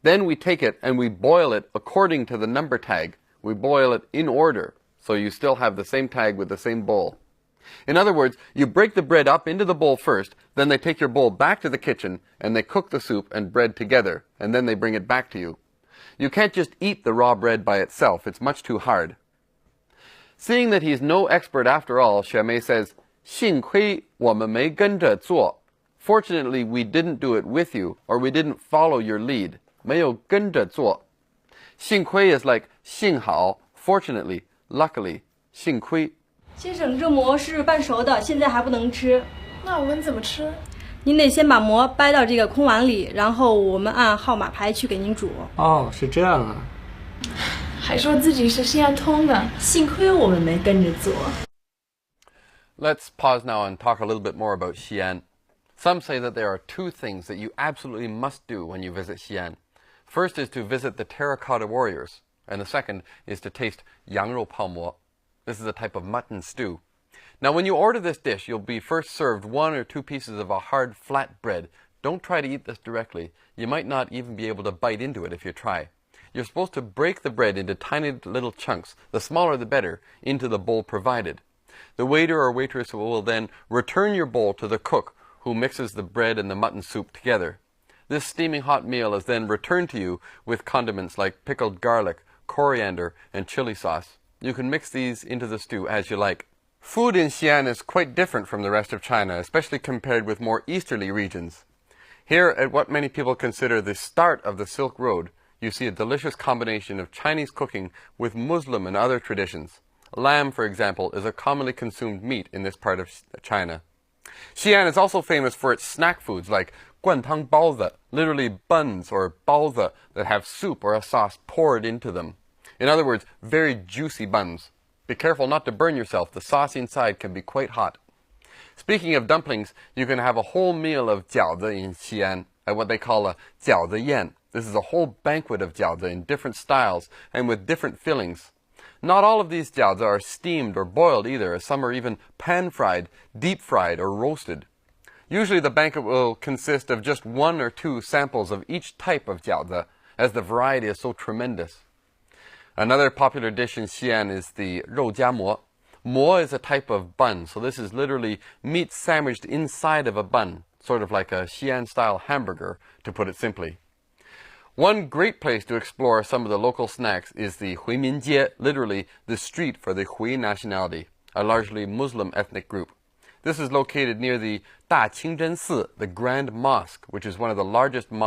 Then we take it and we boil it according to the number tag. We boil it in order, so you still have the same tag with the same bowl. In other words, you break the bread up into the bowl first, then they take your bowl back to the kitchen, and they cook the soup and bread together, and then they bring it back to you. You can't just eat the raw bread by itself, it's much too hard. Seeing that he's no expert after all, Xian says, 幸亏我们没跟着做. Fortunately, we didn't do it with you, or we didn't follow your lead. 没有跟着做. 幸亏 is like 幸好, fortunately, luckily, 幸亏. 先生，这馍是半熟的，现在还不能吃。那我们怎么吃？您得先把馍掰到这个空碗里，然后我们按号码牌去给您煮。哦，是这样啊。还说自己是西安通的，幸亏我们没跟着做。Let's pause now and talk a little bit more about Xian. Some say that there are two things that you absolutely must do when you visit Xian. First is to visit the terracotta warriors, and the second is to taste 羊肉泡馍. This is a type of mutton stew. Now, when you order this dish, you'll be first served 1 or 2 pieces of a hard, flat bread. Don't try to eat this directly. You might not even be able to bite into it if you try. You're supposed to break the bread into tiny little chunks, the smaller the better, into the bowl provided. The waiter or waitress will then return your bowl to the cook, who mixes the bread and the mutton soup together. This steaming hot meal is then returned to you with condiments like pickled garlic, coriander, and chili sauce. You can mix these into the stew as you like. Food in Xian is quite different from the rest of China, especially compared with more easterly regions. Here, at what many people consider the start of the Silk Road, you see a delicious combination of Chinese cooking with Muslim and other traditions. Lamb, for example, is a commonly consumed meat in this part of China. Xian is also famous for its snack foods like 灌汤包子, literally buns or 包子 that have soup or a sauce poured into them. In other words, very juicy buns. Be careful not to burn yourself. The sauce inside can be quite hot. Speaking of dumplings, you can have a whole meal of jiaozi in Xian at what they call a jiaozi yan. This is a whole banquet of jiaozi in different styles and with different fillings. Not all of these jiaozi are steamed or boiled either, as some are even pan-fried, deep-fried, or roasted. Usually the banquet will consist of just 1 or 2 samples of each type of jiaozi, as the variety is so tremendous. Another popular dish in Xian is the 肉夹馍. Mo is a type of bun, so this is literally meat sandwiched inside of a bun, sort of like a Xian-style hamburger, to put it simply. One great place to explore some of the local snacks is the Huiminjie, literally the street for the Hui nationality, a largely Muslim ethnic group. This is located near the 大清真寺, the Grand Mosque, which is one of the largest mosques